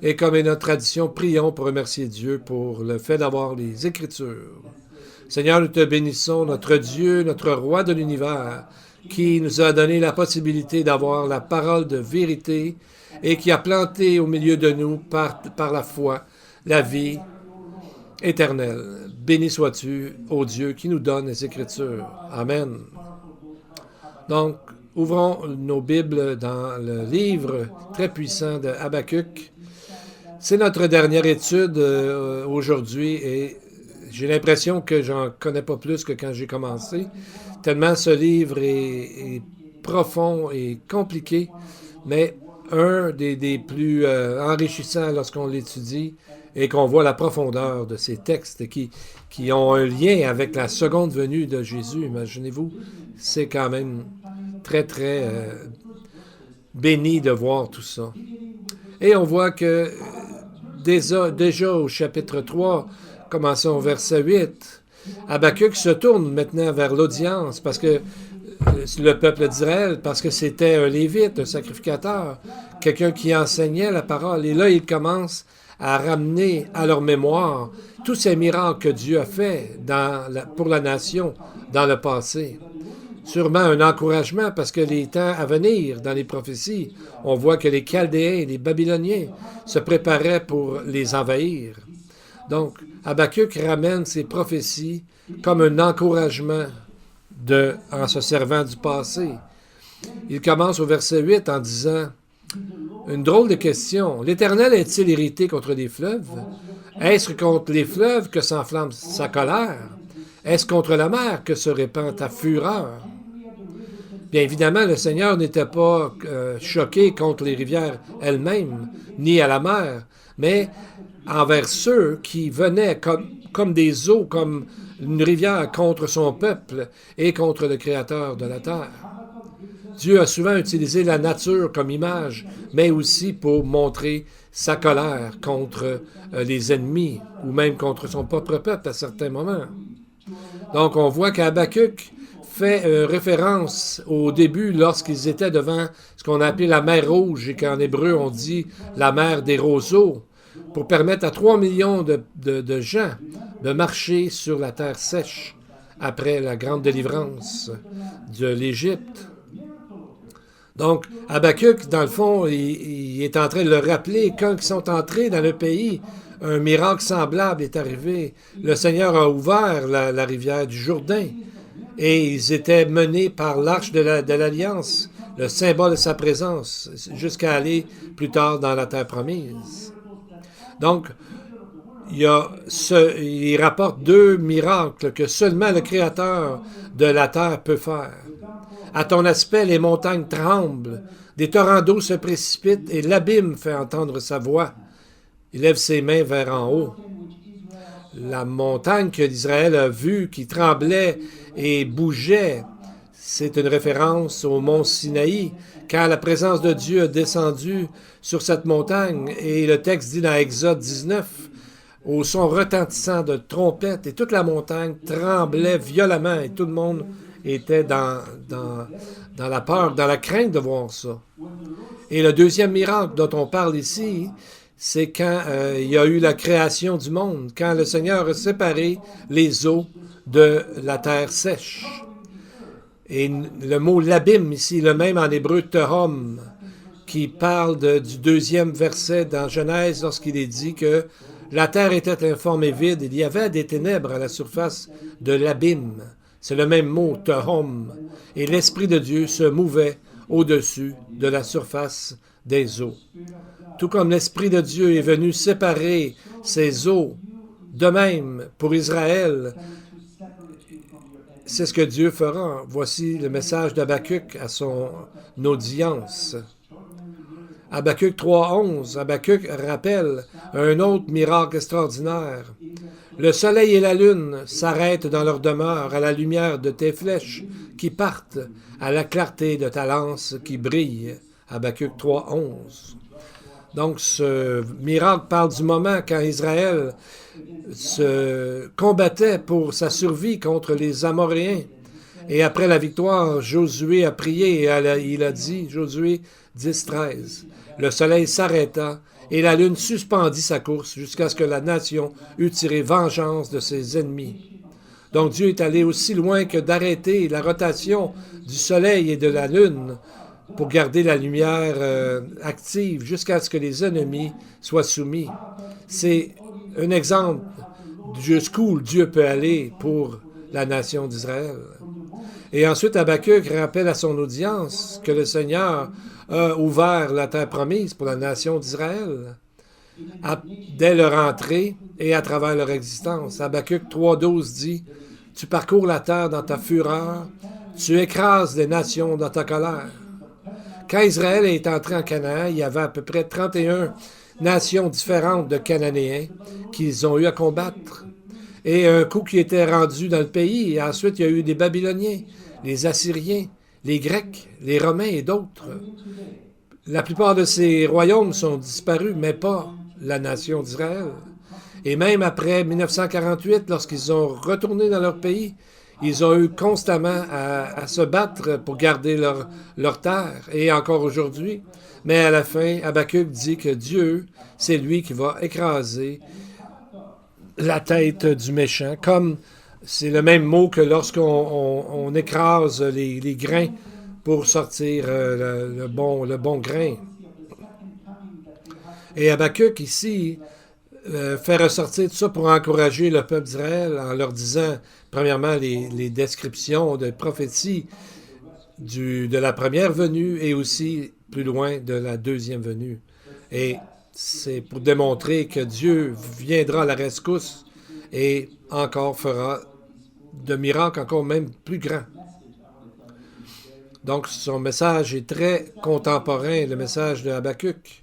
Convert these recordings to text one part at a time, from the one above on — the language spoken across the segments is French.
Et comme est notre tradition, prions pour remercier Dieu pour le fait d'avoir les Écritures. Seigneur, nous te bénissons, notre Dieu, notre Roi de l'univers, qui nous a donné la possibilité d'avoir la parole de vérité et qui a planté au milieu de nous, par la foi, la vie éternelle. Béni sois-tu, ô Dieu, qui nous donne les Écritures. Amen. Donc, ouvrons nos Bibles dans le livre très puissant de Habakkuk. C'est notre dernière étude aujourd'hui et j'ai l'impression que j'en connais pas plus que quand j'ai commencé, tellement ce livre est profond et compliqué, mais un des plus enrichissants lorsqu'on l'étudie et qu'on voit la profondeur de ces textes qui ont un lien avec la seconde venue de Jésus. Imaginez-vous, c'est quand même très, très béni de voir tout ça. Et on voit que déjà au chapitre 3, commençons au verset 8, Habakkuk se tourne maintenant vers l'audience parce que le peuple d'Israël, parce que c'était un lévite, un sacrificateur, quelqu'un qui enseignait la parole. Et là, il commence à ramener à leur mémoire tous ces miracles que Dieu a fait pour la nation dans le passé. Sûrement un encouragement parce que les temps à venir, dans les prophéties, on voit que les Chaldéens et les Babyloniens se préparaient pour les envahir. Donc, Habakkuk ramène ces prophéties comme un encouragement en se servant du passé. Il commence au verset 8 en disant « Une drôle de question. L'Éternel est-il irrité contre les fleuves? Est-ce contre les fleuves que s'enflamme sa colère? Est-ce contre la mer que se répand ta fureur? » Bien évidemment, le Seigneur n'était pas choqué contre les rivières elles-mêmes, ni à la mer, mais envers ceux qui venaient comme des eaux, comme une rivière contre son peuple et contre le Créateur de la terre. Dieu a souvent utilisé la nature comme image, mais aussi pour montrer sa colère contre les ennemis ou même contre son propre peuple à certains moments. Donc on voit qu'Habakkuk fait référence au début lorsqu'ils étaient devant ce qu'on a appelé la mer Rouge et qu'en hébreu on dit la mer des roseaux, pour permettre à 3 millions de gens de marcher sur la terre sèche après la grande délivrance de l'Égypte. Donc, Habakkuk, dans le fond, il est en train de le rappeler, quand ils sont entrés dans le pays, un miracle semblable est arrivé. Le Seigneur a ouvert la rivière du Jourdain et ils étaient menés par l'arche de l'Alliance, le symbole de sa présence, jusqu'à aller plus tard dans la terre promise. Donc, il rapporte 2 miracles que seulement le Créateur de la terre peut faire. À ton aspect, les montagnes tremblent, des torrents d'eau se précipitent et l'abîme fait entendre sa voix. Il lève ses mains vers en haut. La montagne que l'Israël a vue, qui tremblait et bougeait, c'est une référence au mont Sinaï, quand la présence de Dieu a descendu sur cette montagne. Et le texte dit dans Exode 19, au son retentissant de trompettes, et toute la montagne tremblait violemment, et tout le monde était dans la peur, dans la crainte de voir ça. Et le deuxième miracle dont on parle ici, c'est quand il y a eu la création du monde, quand le Seigneur a séparé les eaux de la terre sèche. Et le mot l'abîme ici, le même en hébreu tehom, qui parle du deuxième verset dans Genèse lorsqu'il est dit que la terre était informe et vide, il y avait des ténèbres à la surface de l'abîme. C'est le même mot, tehom. Et l'Esprit de Dieu se mouvait au-dessus de la surface des eaux. Tout comme l'Esprit de Dieu est venu séparer ces eaux, de même pour Israël, c'est ce que Dieu fera. Voici le message d'Habakkuk à son audience. Habakkuk 3.11, Habakkuk rappelle un autre miracle extraordinaire. Le soleil et la lune s'arrêtent dans leur demeure à la lumière de tes flèches qui partent, à la clarté de ta lance qui brille. Habakkuk 3.11. Donc, ce miracle parle du moment quand Israël se combattait pour sa survie contre les Amoréens. Et après la victoire, Josué a prié et il a dit, Josué 10.13, le soleil s'arrêta et la lune suspendit sa course jusqu'à ce que la nation eût tiré vengeance de ses ennemis. Donc Dieu est allé aussi loin que d'arrêter la rotation du soleil et de la lune pour garder la lumière active jusqu'à ce que les ennemis soient soumis. C'est un exemple jusqu'où Dieu peut aller pour la nation d'Israël. Et ensuite, Habakkuk rappelle à son audience que le Seigneur a ouvert la terre promise pour la nation d'Israël dès leur entrée et à travers leur existence. Habakkuk 3,12 dit « Tu parcours la terre dans ta fureur, tu écrases les nations dans ta colère. » Quand Israël est entré en Canaan, il y avait à peu près 31 nations différentes de Cananéens qu'ils ont eu à combattre. Et un coup qui était rendu dans le pays, et ensuite il y a eu des Babyloniens, les Assyriens, les Grecs, les Romains et d'autres. La plupart de ces royaumes sont disparus, mais pas la nation d'Israël. Et même après 1948, lorsqu'ils sont retournés dans leur pays, ils ont eu constamment à se battre pour garder leur terre, et encore aujourd'hui. Mais à la fin, Habakkuk dit que Dieu, c'est lui qui va écraser la tête du méchant, comme c'est le même mot que lorsqu'on écrase les grains pour sortir le bon grain. Et Habakkuk, ici, fait ressortir tout ça pour encourager le peuple d'Israël en leur disant, premièrement, les descriptions de prophéties de la première venue et aussi, plus loin, de la deuxième venue. Et c'est pour démontrer que Dieu viendra à la rescousse et encore fera de miracles encore même plus grands. Donc, son message est très contemporain, le message de Habakkuk.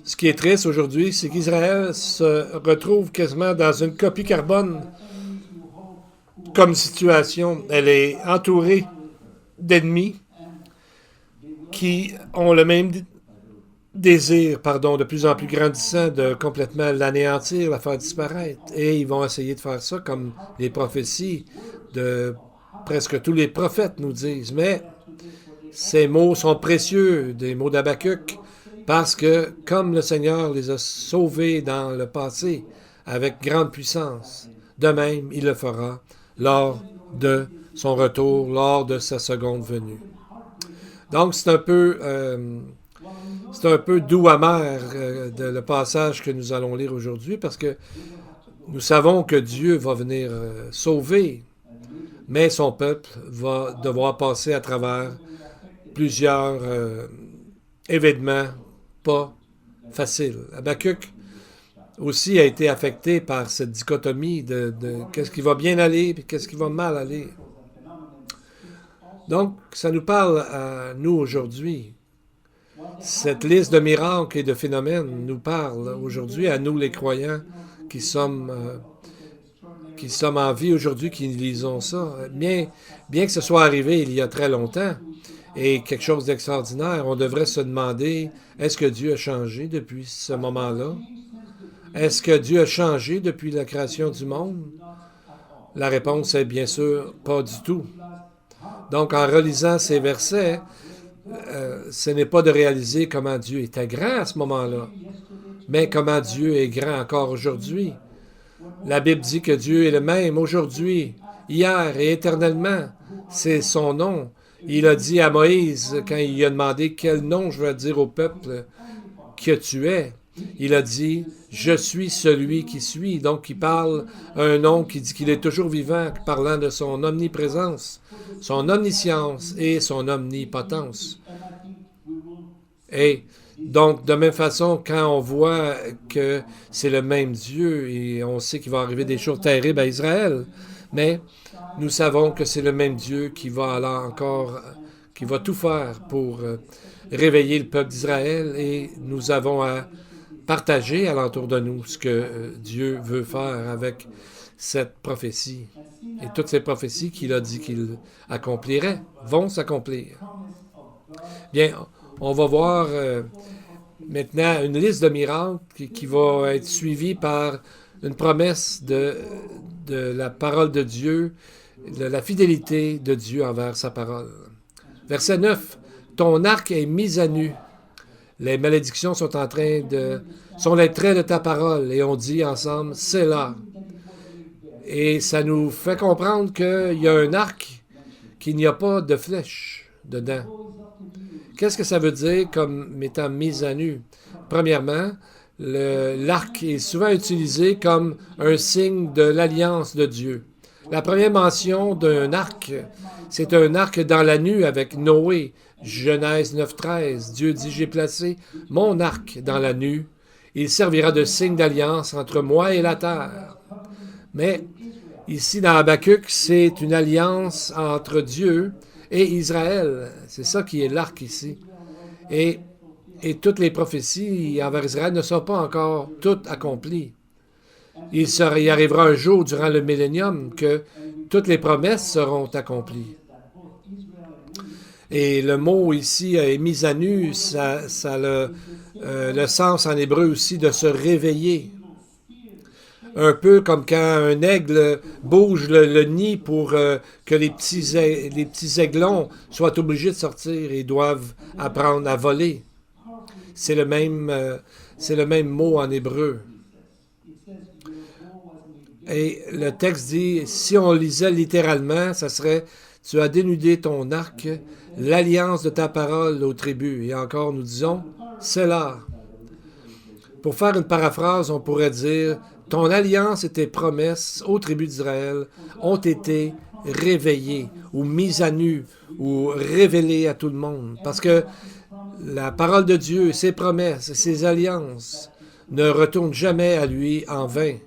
Ce qui est triste aujourd'hui, c'est qu'Israël se retrouve quasiment dans une copie carbone comme situation. Elle est entourée d'ennemis qui ont le même désir, de plus en plus grandissant de complètement l'anéantir, la faire disparaître. Et ils vont essayer de faire ça comme les prophéties de presque tous les prophètes nous disent. Mais ces mots sont précieux, des mots d'Habakkuk, parce que comme le Seigneur les a sauvés dans le passé avec grande puissance, de même il le fera lors de son retour, lors de sa seconde venue. Donc c'est un peu doux amer le passage que nous allons lire aujourd'hui, parce que nous savons que Dieu va venir sauver, mais son peuple va devoir passer à travers plusieurs événements pas faciles. Habakkuk aussi a été affecté par cette dichotomie de qu'est-ce qui va bien aller et qu'est-ce qui va mal aller. Donc, ça nous parle à nous aujourd'hui. Cette liste de miracles et de phénomènes nous parle aujourd'hui à nous les croyants qui sommes en vie aujourd'hui, qui lisons ça. Bien que ce soit arrivé il y a très longtemps et quelque chose d'extraordinaire, on devrait se demander, est-ce que Dieu a changé depuis ce moment-là? Est-ce que Dieu a changé depuis la création du monde? La réponse est bien sûr pas du tout. Donc, en relisant ces versets, ce n'est pas de réaliser comment Dieu était grand à ce moment-là, mais comment Dieu est grand encore aujourd'hui. La Bible dit que Dieu est le même aujourd'hui, hier et éternellement. C'est son nom. Il a dit à Moïse, quand il lui a demandé quel nom je vais dire au peuple que tu es, il a dit « Je suis celui qui suis ». Donc, il parle un nom qui dit qu'il est toujours vivant, parlant de son omniprésence, son omniscience et son omnipotence. Et donc, de même façon, quand on voit que c'est le même Dieu et on sait qu'il va arriver des choses terribles à Israël, mais nous savons que c'est le même Dieu qui va tout faire pour réveiller le peuple d'Israël, et nous avons à partager alentour de nous ce que Dieu veut faire avec cette prophétie. Et toutes ces prophéties qu'il a dit qu'il accomplirait vont s'accomplir. Bien, on va voir maintenant une liste de miracles qui va être suivie par une promesse de la parole de Dieu, de la fidélité de Dieu envers sa parole. Verset 9. « Ton arc est mis à nu. Les malédictions sont sont les traits de ta parole. Et on dit ensemble, c'est là. Et ça nous fait comprendre qu'il y a un arc, qu'il n'y a pas de flèche dedans. Qu'est-ce que ça veut dire comme étant mis à nu? Premièrement, l'arc est souvent utilisé comme un signe de l'alliance de Dieu. La première mention d'un arc, c'est un arc dans la nue avec Noé. Genèse 9,13. Dieu dit, j'ai placé mon arc dans la nue. Il servira de signe d'alliance entre moi et la terre. Mais ici, dans Habakkuk, c'est une alliance entre Dieu et Israël. C'est ça qui est l'arc ici. Et toutes les prophéties envers Israël ne sont pas encore toutes accomplies. Il arrivera un jour durant le millénium que toutes les promesses seront accomplies. Et le mot ici est mis à nu, ça a le sens en hébreu aussi de se réveiller. Un peu comme quand un aigle bouge le nid pour que les petits aiglons soient obligés de sortir et doivent apprendre à voler. C'est le même mot en hébreu. Et le texte dit, si on lisait littéralement, ça serait « Tu as dénudé ton arc, l'alliance de ta parole aux tribus. » Et encore, nous disons « C'est là. » Pour faire une paraphrase, on pourrait dire « Ton alliance et tes promesses aux tribus d'Israël ont été réveillées ou mises à nu ou révélées à tout le monde. » Parce que la parole de Dieu, ses promesses, ses alliances ne retournent jamais à lui en vain.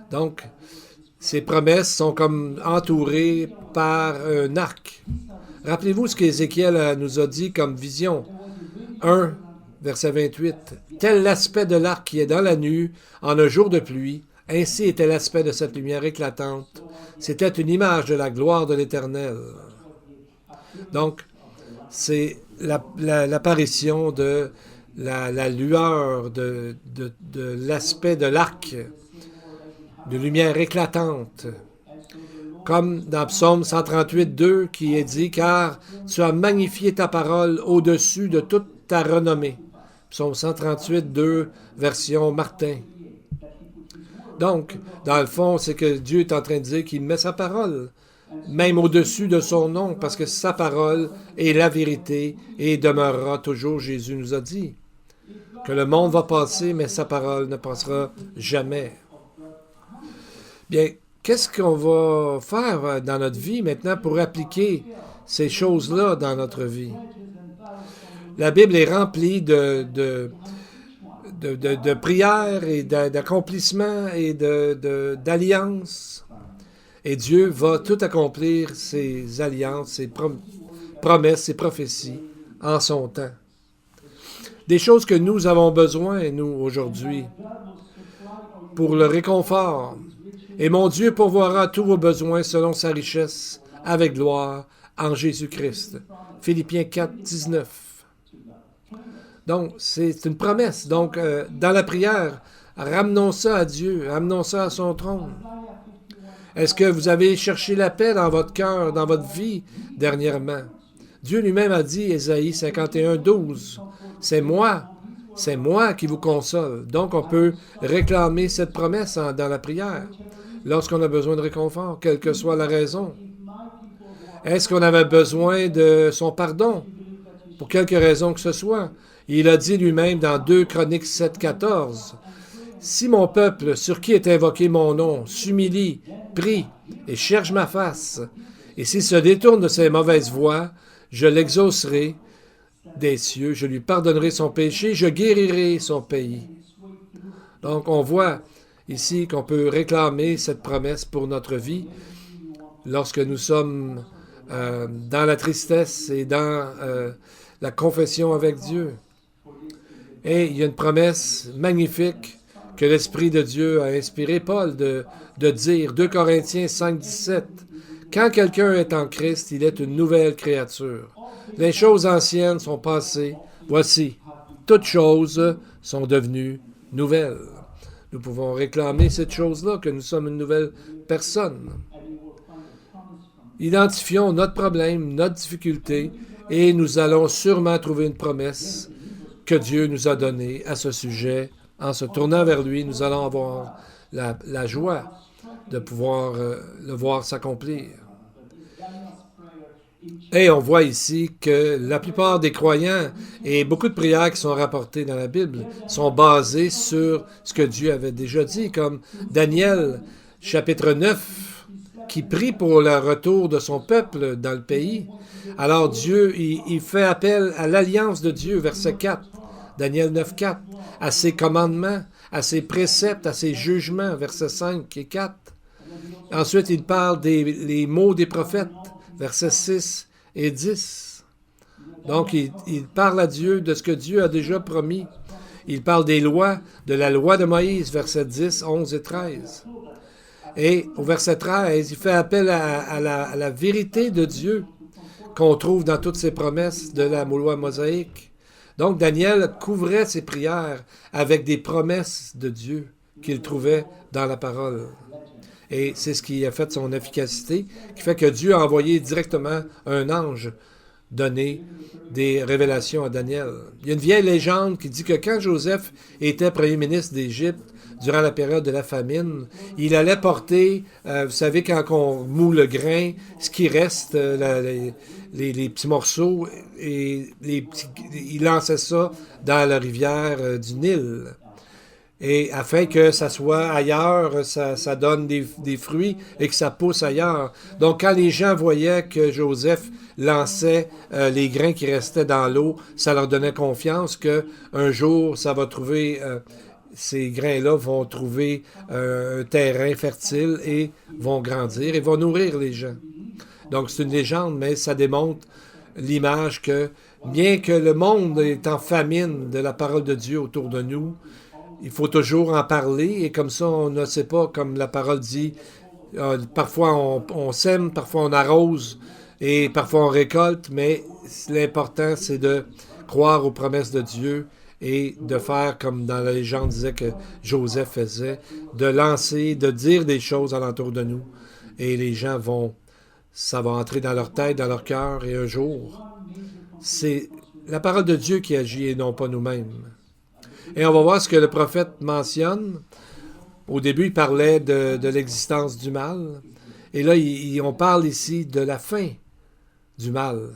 Donc, ces promesses sont comme entourées par un arc. Rappelez-vous ce qu'Ézéchiel nous a dit comme vision. 1, verset 28. « Tel l'aspect de l'arc qui est dans la nue en un jour de pluie, ainsi était l'aspect de cette lumière éclatante. C'était une image de la gloire de l'Éternel. » Donc, c'est l'apparition de la lueur, de l'aspect de l'arc, de lumière éclatante. Comme dans Psaume 138, 2, qui est dit « Car tu as magnifié ta parole au-dessus de toute ta renommée. » Psaume 138, 2, version Martin. Donc, dans le fond, c'est que Dieu est en train de dire qu'il met sa parole, même au-dessus de son nom, parce que sa parole est la vérité et demeurera toujours, Jésus nous a dit. Que le monde va passer, mais sa parole ne passera jamais. Bien, qu'est-ce qu'on va faire dans notre vie maintenant pour appliquer ces choses-là dans notre vie? La Bible est remplie de prières et d'accomplissements et d'alliances. Et Dieu va tout accomplir ses alliances, ses promesses, ses prophéties en son temps. Des choses que nous avons besoin, nous, aujourd'hui, pour le réconfort. Et mon Dieu pourvoira tous vos besoins selon sa richesse, avec gloire, en Jésus-Christ. Philippiens 4, 19. Donc, c'est une promesse. Donc, dans la prière, ramenons ça à Dieu, ramenons ça à son trône. Est-ce que vous avez cherché la paix dans votre cœur, dans votre vie, dernièrement? Dieu lui-même a dit, Ésaïe 51, 12, « C'est moi qui vous console. » Donc, on peut réclamer cette promesse dans la prière, lorsqu'on a besoin de réconfort, quelle que soit la raison. Est-ce qu'on avait besoin de son pardon, pour quelque raison que ce soit? Il a dit lui-même dans 2 Chroniques 7, 14, « Si mon peuple, sur qui est invoqué mon nom, s'humilie, prie et cherche ma face, et s'il se détourne de ses mauvaises voies, je l'exaucerai des cieux, je lui pardonnerai son péché, je guérirai son pays. » Donc, on voit ici qu'on peut réclamer cette promesse pour notre vie lorsque nous sommes dans la tristesse et dans la confession avec Dieu. Et il y a une promesse magnifique que l'Esprit de Dieu a inspiré Paul de dire, 2 Corinthiens 5, 17, « Quand quelqu'un est en Christ, il est une nouvelle créature. Les choses anciennes sont passées. Voici, toutes choses sont devenues nouvelles. » Nous pouvons réclamer cette chose-là, que nous sommes une nouvelle personne. Identifions notre problème, notre difficulté, et nous allons sûrement trouver une promesse que Dieu nous a donné à ce sujet. En se tournant vers lui, nous allons avoir la joie de pouvoir le voir s'accomplir. Et on voit ici que la plupart des croyants et beaucoup de prières qui sont rapportées dans la Bible sont basées sur ce que Dieu avait déjà dit, comme Daniel, chapitre 9, qui prie pour le retour de son peuple dans le pays. Alors Dieu, il fait appel à l'alliance de Dieu, verset 4, Daniel 9, 4, à ses commandements, à ses préceptes, à ses jugements, versets 5 et 4. Ensuite, il parle des mots des prophètes, versets 6 et 10. Donc, il parle à Dieu de ce que Dieu a déjà promis. Il parle des lois, de la loi de Moïse, versets 10, 11 et 13. Et au verset 13, il fait appel à la vérité de Dieu qu'on trouve dans toutes ses promesses de la loi mosaïque. Donc, Daniel couvrait ses prières avec des promesses de Dieu qu'il trouvait dans la parole. Et c'est ce qui a fait son efficacité, qui fait que Dieu a envoyé directement un ange donner des révélations à Daniel. Il y a une vieille légende qui dit que quand Joseph était premier ministre d'Égypte, durant la période de la famine, il allait porter, vous savez, quand on moule le grain, ce qui reste, les petits morceaux, et il lançait ça dans la rivière du Nil. Et afin que ça soit ailleurs, ça donne des fruits et que ça pousse ailleurs. Donc, quand les gens voyaient que Joseph lançait les grains qui restaient dans l'eau, ça leur donnait confiance qu'un jour, ça va trouver, ces grains-là vont trouver un terrain fertile et vont grandir et vont nourrir les gens. Donc, c'est une légende, mais ça démontre l'image que, bien que le monde est en famine de la parole de Dieu autour de nous, il faut toujours en parler et comme ça, on ne sait pas, comme la parole dit, parfois on sème, parfois on arrose et parfois on récolte, mais l'important, c'est de croire aux promesses de Dieu et de faire comme dans la légende disait que Joseph faisait, de lancer, de dire des choses alentour de nous et les gens ça va entrer dans leur tête, dans leur cœur et un jour, c'est la parole de Dieu qui agit et non pas nous-mêmes. Et on va voir ce que le prophète mentionne. Au début, il parlait de l'existence du mal. Et là, on parle ici de la fin du mal.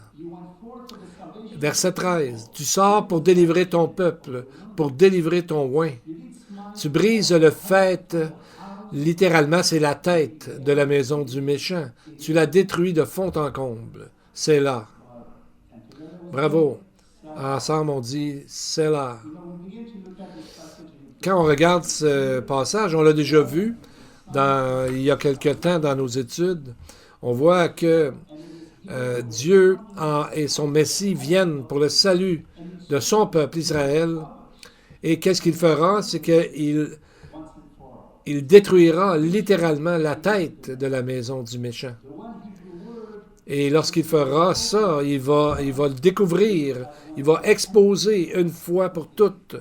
Verset 13. Tu sors pour délivrer ton peuple, pour délivrer ton oint. Tu brises le faîte. Littéralement, c'est la tête de la maison du méchant. Tu la détruis de fond en comble. C'est là. Bravo. Ensemble, on dit c'est là. Quand on regarde ce passage, on l'a déjà vu il y a quelque temps dans nos études, on voit que Dieu et son Messie viennent pour le salut de son peuple Israël. Et qu'est-ce qu'il fera? C'est qu'il détruira littéralement la tête de la maison du méchant. Et lorsqu'il fera ça, il va le découvrir, il va exposer une fois pour toutes.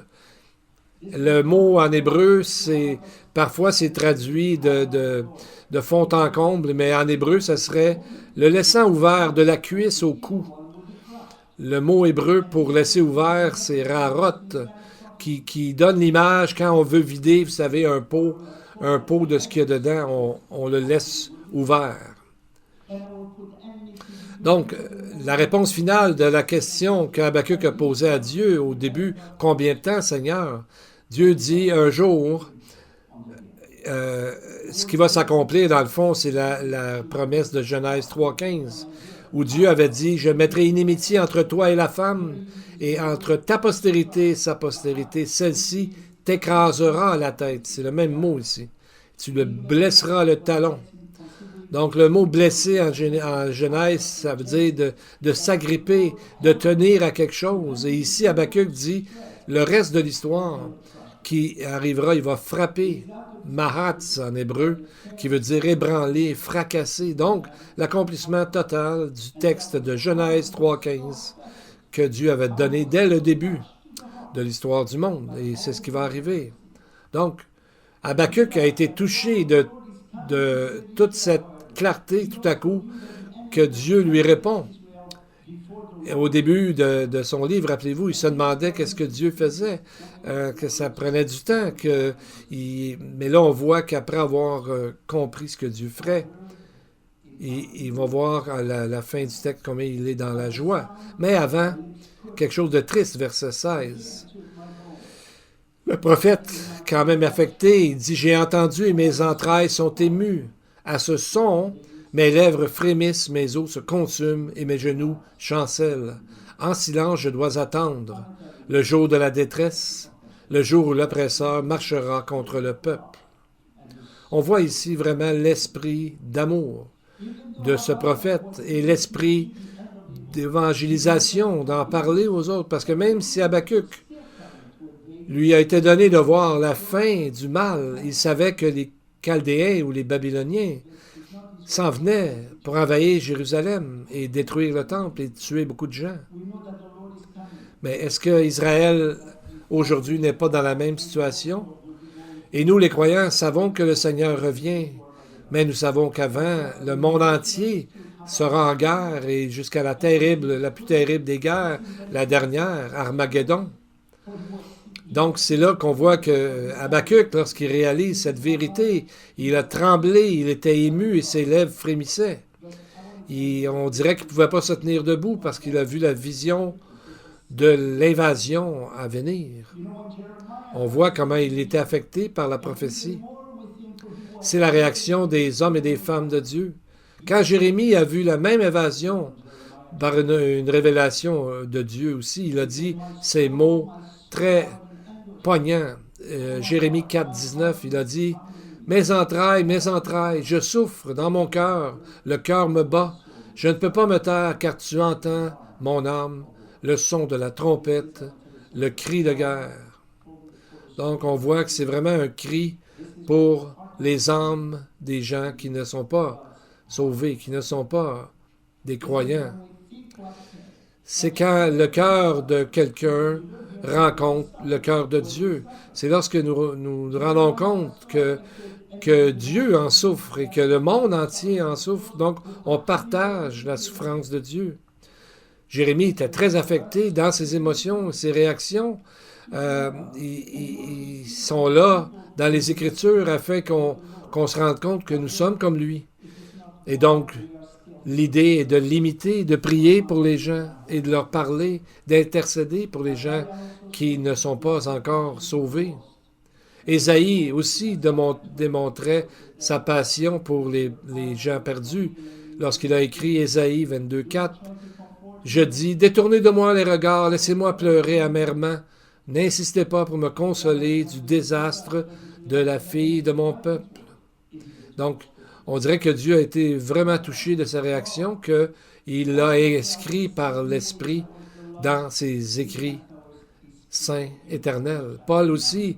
Le mot en hébreu, parfois c'est traduit de fond en comble, mais en hébreu, ça serait le laissant ouvert de la cuisse au cou. Le mot hébreu pour laisser ouvert, c'est rarot, qui donne l'image quand on veut vider, vous savez, un pot de ce qu'il y a dedans, on le laisse ouvert. Donc, la réponse finale de la question qu'Habakkuk a posée à Dieu au début, combien de temps, Seigneur? Dieu dit un jour, ce qui va s'accomplir dans le fond, c'est la promesse de Genèse 3,15, où Dieu avait dit, je mettrai inimitié entre toi et la femme, et entre ta postérité et sa postérité, celle-ci t'écrasera la tête. C'est le même mot ici. Tu le blesseras le talon. Donc, le mot blesser en Genèse, ça veut dire de s'agripper, de tenir à quelque chose. Et ici, Habakkuk dit, le reste de l'histoire qui arrivera, il va frapper, mahatz en hébreu, qui veut dire ébranler, fracasser. Donc, l'accomplissement total du texte de Genèse 3,15 que Dieu avait donné dès le début de l'histoire du monde. Et c'est ce qui va arriver. Donc, Habakkuk a été touché de toute cette clarté tout à coup que Dieu lui répond. Au début de son livre, rappelez-vous, il se demandait qu'est-ce que Dieu faisait, que ça prenait du temps. Mais là, on voit qu'après avoir compris ce que Dieu ferait, il va voir à la fin du texte combien il est dans la joie. Mais avant, quelque chose de triste, verset 16. Le prophète, quand même affecté, il dit « J'ai entendu et mes entrailles sont émues. À ce son, mes lèvres frémissent, mes os se consument et mes genoux chancellent. En silence, je dois attendre le jour de la détresse, le jour où l'oppresseur marchera contre le peuple. » On voit ici vraiment l'esprit d'amour de ce prophète et l'esprit d'évangélisation, d'en parler aux autres. Parce que même si Habakkuk lui a été donné de voir la fin du mal, il savait que les Chaldéens ou les Babyloniens s'en venaient pour envahir Jérusalem et détruire le temple et tuer beaucoup de gens. Mais est-ce que Israël aujourd'hui n'est pas dans la même situation? Et nous, les croyants, savons que le Seigneur revient, mais nous savons qu'avant, le monde entier sera en guerre et jusqu'à la plus terrible des guerres, la dernière, Armageddon. Donc, c'est là qu'on voit que Habakkuk, lorsqu'il réalise cette vérité, il a tremblé, il était ému et ses lèvres frémissaient. On dirait qu'il ne pouvait pas se tenir debout parce qu'il a vu la vision de l'invasion à venir. On voit comment il était affecté par la prophétie. C'est la réaction des hommes et des femmes de Dieu. Quand Jérémie a vu la même évasion par une révélation de Dieu aussi, il a dit ces mots très poignants. Jérémie 4, 19, il a dit « mes entrailles, je souffre dans mon cœur, le cœur me bat. Je ne peux pas me taire car tu entends, mon âme, le son de la trompette, le cri de guerre. » Donc on voit que c'est vraiment un cri pour les âmes des gens qui ne sont pas sauvés, qui ne sont pas des croyants. C'est quand le cœur de quelqu'un rencontre le cœur de Dieu. C'est lorsque nous rendons compte que Dieu en souffre et que le monde entier en souffre. Donc, on partage la souffrance de Dieu. Jérémie était très affecté dans ses émotions, ses réactions. Ils sont là dans les Écritures afin qu'on se rende compte que nous sommes comme lui. Et donc, l'idée est de l'imiter, de prier pour les gens et de leur parler, d'intercéder pour les gens qui ne sont pas encore sauvés. Ésaïe aussi démontrait sa passion pour les gens perdus lorsqu'il a écrit Ésaïe 22, 4. « Je dis, détournez de moi les regards, laissez-moi pleurer amèrement. N'insistez pas pour me consoler du désastre de la fille de mon peuple. » Donc, on dirait que Dieu a été vraiment touché de sa réaction, qu'il l'a inscrit par l'Esprit dans ses écrits saints éternels. Paul aussi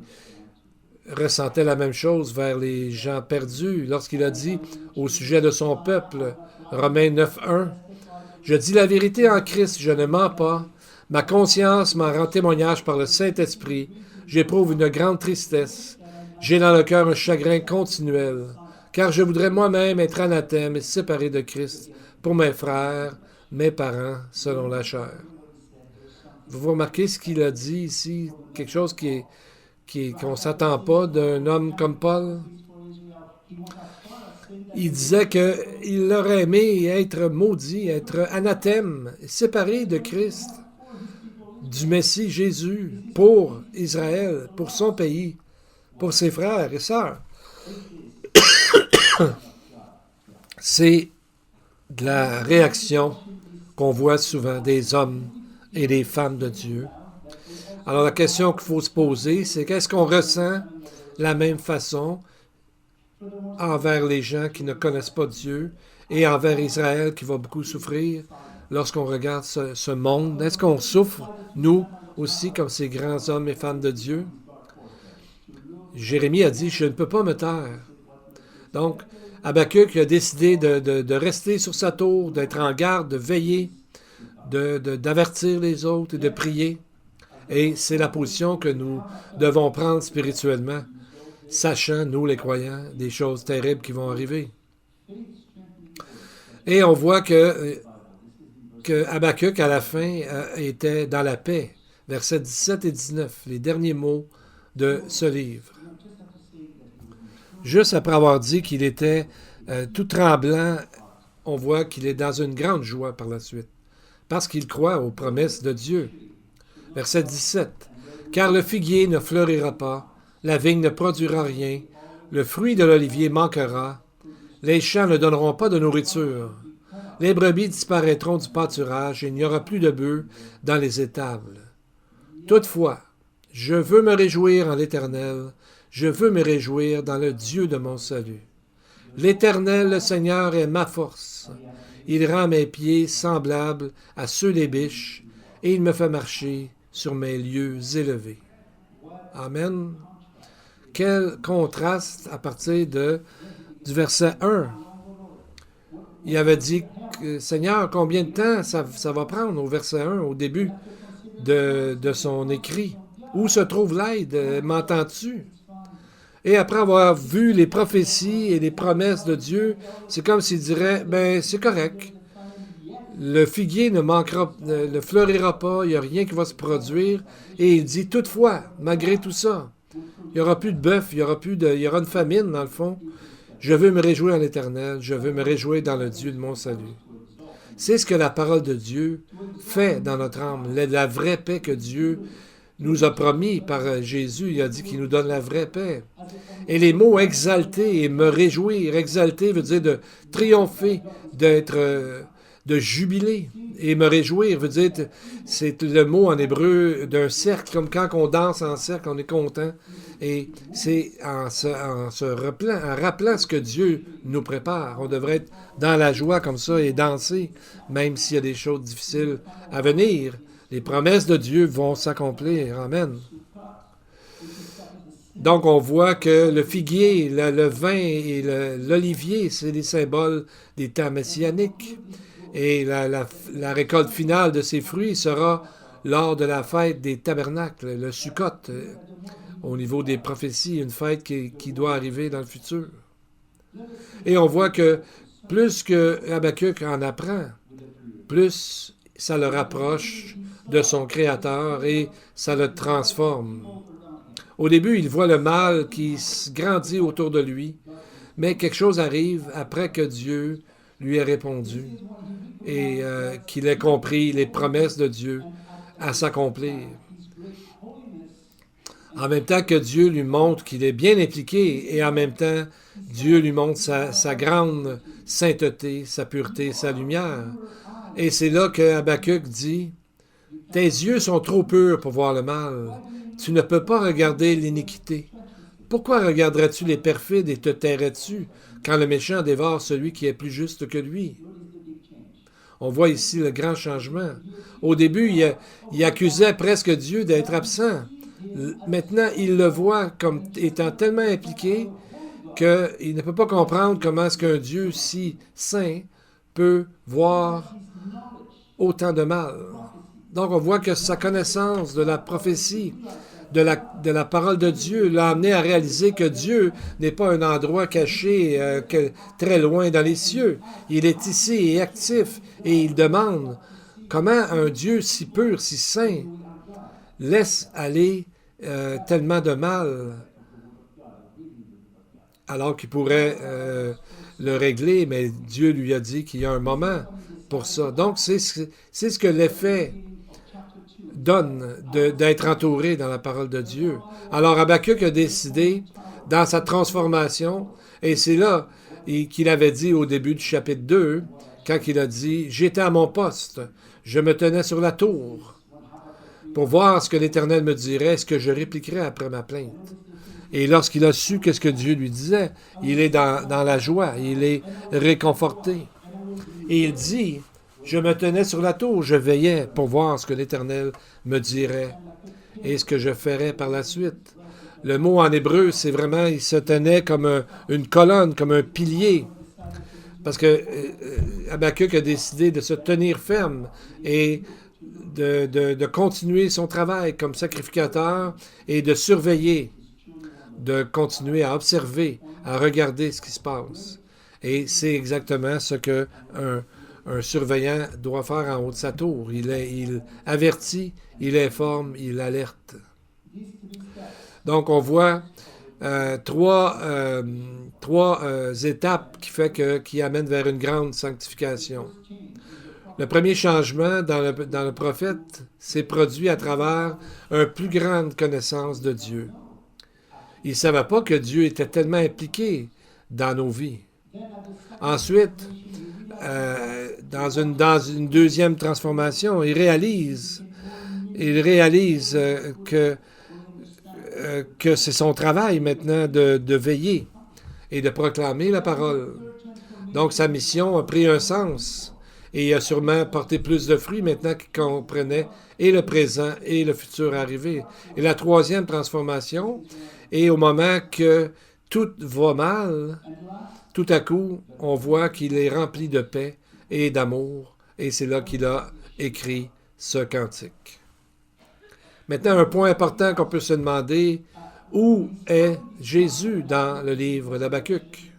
ressentait la même chose vers les gens perdus lorsqu'il a dit au sujet de son peuple, Romains 9.1, « Je dis la vérité en Christ, je ne mens pas. Ma conscience m'en rend témoignage par le Saint-Esprit. J'éprouve une grande tristesse. J'ai dans le cœur un chagrin continuel. Car je voudrais moi-même être anathème et séparé de Christ pour mes frères, mes parents, selon la chair. » Vous remarquez ce qu'il a dit ici, quelque chose qu'on ne s'attend pas d'un homme comme Paul? Il disait qu'il aurait aimé être maudit, être anathème, séparé de Christ, du Messie Jésus, pour Israël, pour son pays, pour ses frères et sœurs. C'est de la réaction qu'on voit souvent des hommes et des femmes de Dieu. Alors la question qu'il faut se poser, c'est qu'est-ce qu'on ressent la même façon envers les gens qui ne connaissent pas Dieu et envers Israël qui va beaucoup souffrir lorsqu'on regarde ce monde? Est-ce qu'on souffre, nous aussi, comme ces grands hommes et femmes de Dieu? Jérémie a dit « Je ne peux pas me taire ». Donc, Habakkuk a décidé de rester sur sa tour, d'être en garde, de veiller, d'avertir les autres et de prier. Et c'est la position que nous devons prendre spirituellement, sachant, nous les croyants, des choses terribles qui vont arriver. Et on voit que que Habakkuk, à la fin, était dans la paix. Versets 17 et 19, les derniers mots de ce livre. Juste après avoir dit qu'il était tout tremblant, on voit qu'il est dans une grande joie par la suite, parce qu'il croit aux promesses de Dieu. Verset 17. Car le figuier ne fleurira pas, la vigne ne produira rien, le fruit de l'olivier manquera, les champs ne donneront pas de nourriture, les brebis disparaîtront du pâturage et il n'y aura plus de bœufs dans les étables. Toutefois, je veux me réjouir en l'Éternel, je veux me réjouir dans le Dieu de mon salut. L'Éternel, le Seigneur, est ma force. Il rend mes pieds semblables à ceux des biches, et il me fait marcher sur mes lieux élevés. Amen. Quel contraste à partir du verset 1. Il avait dit, Seigneur, combien de temps ça va prendre au verset 1, au début de son écrit? Où se trouve l'aide? M'entends-tu? Et après avoir vu les prophéties et les promesses de Dieu, c'est comme s'il dirait, ben c'est correct. Le figuier ne fleurira pas, il n'y a rien qui va se produire. Et il dit, toutefois, malgré tout ça, il n'y aura plus de bœuf, il y aura une famine dans le fond. Je veux me réjouir en l'Éternel, je veux me réjouir dans le Dieu de mon salut. C'est ce que la parole de Dieu fait dans notre âme, la vraie paix que Dieu nous a promis par Jésus. Il a dit qu'il nous donne la vraie paix. Et les mots exalter et me réjouir, exalter veut dire de triompher, de jubiler. Et me réjouir veut dire, c'est le mot en hébreu d'un cercle, comme quand on danse en cercle, on est content. Et c'est en rappelant ce que Dieu nous prépare. On devrait être dans la joie comme ça et danser, même s'il y a des choses difficiles à venir. Les promesses de Dieu vont s'accomplir. Amen. Donc, on voit que le figuier, le vin et l'olivier, c'est des symboles des temps messianiques. Et la récolte finale de ces fruits sera lors de la fête des tabernacles, le Sukkot, au niveau des prophéties, une fête qui doit arriver dans le futur. Et on voit que plus que Habakkuk en apprend, plus ça le rapproche de son Créateur et ça le transforme. Au début, il voit le mal qui grandit autour de lui, mais quelque chose arrive après que Dieu lui ait répondu et qu'il ait compris les promesses de Dieu à s'accomplir. En même temps que Dieu lui montre qu'il est bien impliqué et en même temps, Dieu lui montre sa grande sainteté, sa pureté, sa lumière. Et c'est là que Habakkuk dit, « Tes yeux sont trop purs pour voir le mal. Tu ne peux pas regarder l'iniquité. Pourquoi regarderais-tu les perfides et te tairais-tu quand le méchant dévore celui qui est plus juste que lui? » On voit ici le grand changement. Au début, il accusait presque Dieu d'être absent. Maintenant, il le voit comme étant tellement impliqué qu'il ne peut pas comprendre comment est-ce qu'un Dieu si saint peut voir autant de mal. Donc, on voit que sa connaissance de la prophétie, de la parole de Dieu, l'a amené à réaliser que Dieu n'est pas un endroit caché très loin dans les cieux. Il est ici et actif, et il demande comment un Dieu si pur, si saint, laisse aller tellement de mal, alors qu'il pourrait le régler, mais Dieu lui a dit qu'il y a un moment pour ça. Donc, c'est ce que l'effet donne d'être entouré dans la parole de Dieu. Alors, Habakkuk a décidé, dans sa transformation, et c'est là qu'il avait dit au début du chapitre 2, quand il a dit « J'étais à mon poste, je me tenais sur la tour, pour voir ce que l'Éternel me dirait, ce que je répliquerais après ma plainte. » Et lorsqu'il a su qu'est-ce que Dieu lui disait, il est dans la joie, il est réconforté. Et il dit, je me tenais sur la tour, je veillais pour voir ce que l'Éternel me dirait et ce que je ferais par la suite. Le mot en hébreu, c'est vraiment, il se tenait comme une colonne, comme un pilier. Parce que Habakkuk a décidé de se tenir ferme et de continuer son travail comme sacrificateur et de surveiller, de continuer à observer, à regarder ce qui se passe. Et c'est exactement ce qu'un un surveillant doit faire en haut de sa tour. Il avertit, il informe, il alerte. Donc, on voit trois étapes qui amènent vers une grande sanctification. Le premier changement dans le prophète s'est produit à travers une plus grande connaissance de Dieu. Il ne savait pas que Dieu était tellement impliqué dans nos vies. Ensuite, dans une deuxième transformation, il réalise que c'est son travail maintenant de veiller et de proclamer la parole. Donc sa mission a pris un sens et il a sûrement porté plus de fruits maintenant qu'il comprenait et le présent et le futur arrivé. Et la troisième transformation est au moment que tout va mal, tout à coup, on voit qu'il est rempli de paix et d'amour, et c'est là qu'il a écrit ce cantique. Maintenant, un point important qu'on peut se demander, où est Jésus dans le livre d'Habakkuk?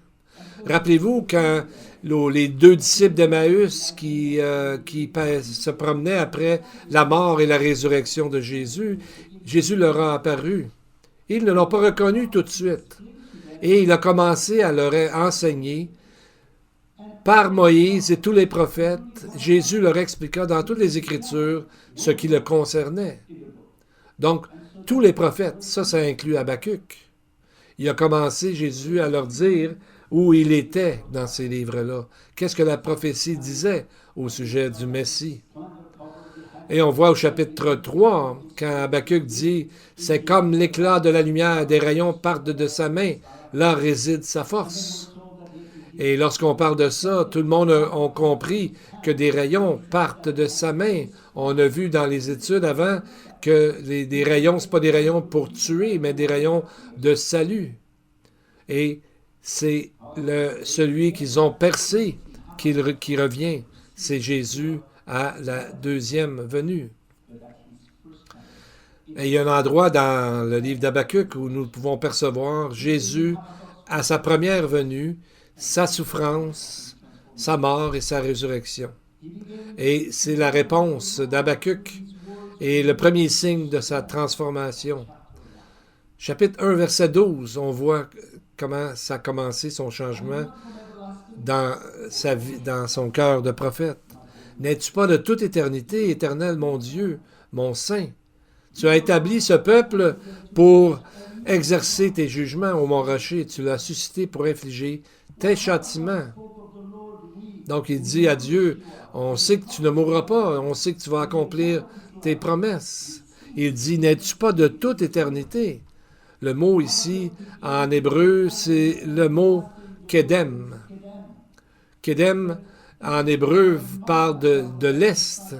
Rappelez-vous quand les deux disciples d'Emmaüs qui se promenaient après la mort et la résurrection de Jésus, Jésus leur a apparu. Ils ne l'ont pas reconnu tout de suite. Et il a commencé à leur enseigner par Moïse et tous les prophètes. Jésus leur expliqua dans toutes les Écritures ce qui le concernait. Donc, tous les prophètes, ça inclut Habakkuk. Il a commencé, Jésus, à leur dire où il était dans ces livres-là. Qu'est-ce que la prophétie disait au sujet du Messie. Et on voit au chapitre 3, quand Habakkuk dit « C'est comme l'éclat de la lumière, des rayons partent de sa main, là réside sa force. » Et lorsqu'on parle de ça, tout le monde a compris que des rayons partent de sa main. On a vu dans les études avant que des rayons, ce n'est pas des rayons pour tuer, mais des rayons de salut. Et c'est celui qu'ils ont percé qui revient. C'est Jésus à la deuxième venue. Et il y a un endroit dans le livre d'Habakkuk où nous pouvons percevoir Jésus à sa première venue, sa souffrance, sa mort et sa résurrection. Et c'est la réponse d'Habakkuk et le premier signe de sa transformation. Chapitre 1, verset 12, on voit comment ça a commencé son changement dans sa vie, dans son cœur de prophète. N'es-tu pas de toute éternité, éternel mon Dieu, mon Saint? Tu as établi ce peuple pour exercer tes jugements, ô mon rocher. Tu l'as suscité pour infliger tes châtiments. Donc il dit à Dieu, on sait que tu ne mourras pas, on sait que tu vas accomplir tes promesses. Il dit, n'es-tu pas de toute éternité? Le mot ici, en hébreu, c'est le mot kedem. Kedem, en hébreu, parle de l'Est.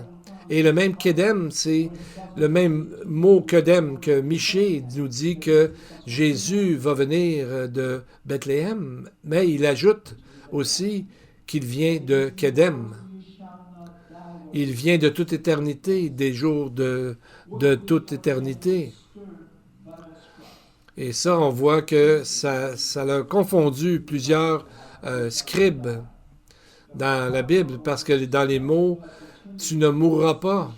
Et le même kedem, c'est le même mot kedem que Michée nous dit que Jésus va venir de Bethléem, mais il ajoute aussi qu'il vient de kedem. Il vient de toute éternité, des jours de toute éternité. Et ça, on voit que ça a confondu plusieurs scribes dans la Bible, parce que dans les mots « tu ne mourras pas »,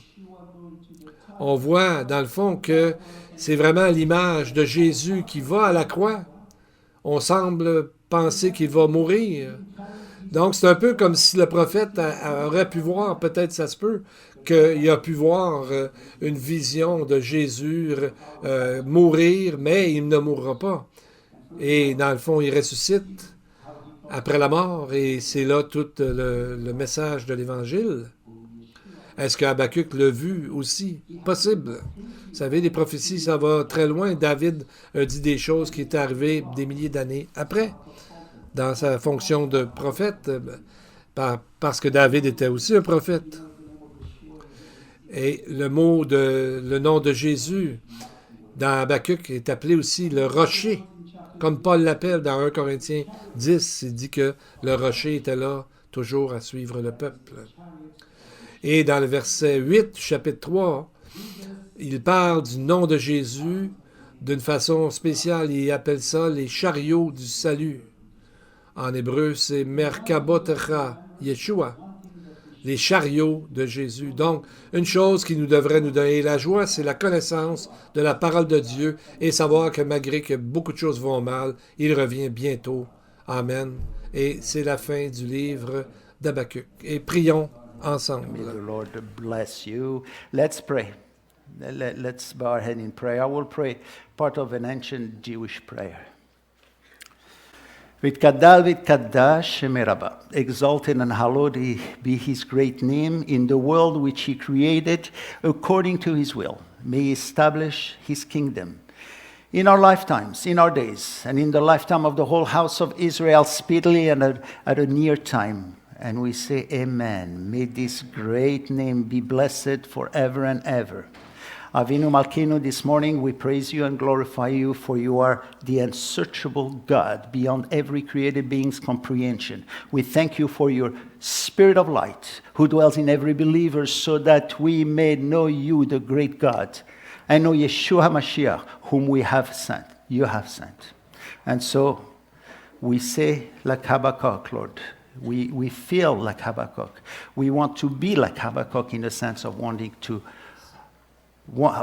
on voit dans le fond que c'est vraiment l'image de Jésus qui va à la croix. On semble penser qu'il va mourir. Donc c'est un peu comme si le prophète aurait pu voir, peut-être ça se peut, qu'il a pu voir une vision de Jésus mourir, mais il ne mourra pas. Et dans le fond, il ressuscite après la mort, et c'est là tout le message de l'Évangile. Est-ce que Habakkuk l'a vu aussi? Possible. Vous savez, les prophéties, ça va très loin. David a dit des choses qui étaient arrivées des milliers d'années après, dans sa fonction de prophète, parce que David était aussi un prophète. Et le nom de Jésus dans Habakkuk est appelé aussi le rocher. Comme Paul l'appelle dans 1 Corinthiens 10, il dit que le rocher était là toujours à suivre le peuple. Et dans le verset 8, chapitre 3, il parle du nom de Jésus d'une façon spéciale. Il appelle ça les chariots du salut. En hébreu, c'est Merkabotecha Yeshua. les chariots de Jésus. Donc, une chose qui nous devrait nous donner la joie, c'est la connaissance de la parole de Dieu et savoir que malgré que beaucoup de choses vont mal, il revient bientôt. Amen. Et c'est la fin du livre d'Habakkuk. Et prions ensemble. May the Lord bless you. Let's pray. Let's bow our head in prayer. I will pray part of an ancient Jewish prayer. Vitkadal vitkadash meraba. Exalted and hallowed be his great name in the world which he created according to his will. May he establish his kingdom in our lifetimes, in our days, and in the lifetime of the whole house of Israel speedily and at a near time. And we say amen. May this great name be blessed forever and ever. Avinu Malkeinu, this morning we praise you and glorify you, for you are the unsearchable God beyond every created being's comprehension. We thank you for your Spirit of light who dwells in every believer, so that we may know you, the great God, and know Yeshua HaMashiach, whom we have sent, you have sent. And so we say like Habakkuk, Lord, we feel like Habakkuk. We want to be like Habakkuk in the sense of wanting to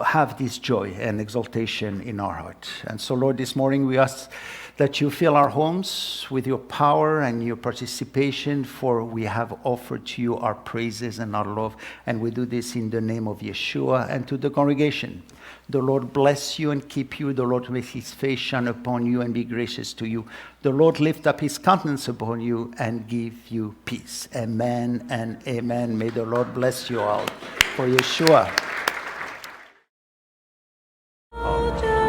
have this joy and exaltation in our heart. And so, Lord, this morning we ask that you fill our homes with your power and your participation, for we have offered to you our praises and our love, and we do this in the name of Yeshua. And to the congregation, the Lord bless you and keep you. The Lord make his face shine upon you and be gracious to you. The Lord lift up his countenance upon you and give you peace. Amen and amen. May the Lord bless you all. For Yeshua. Oh,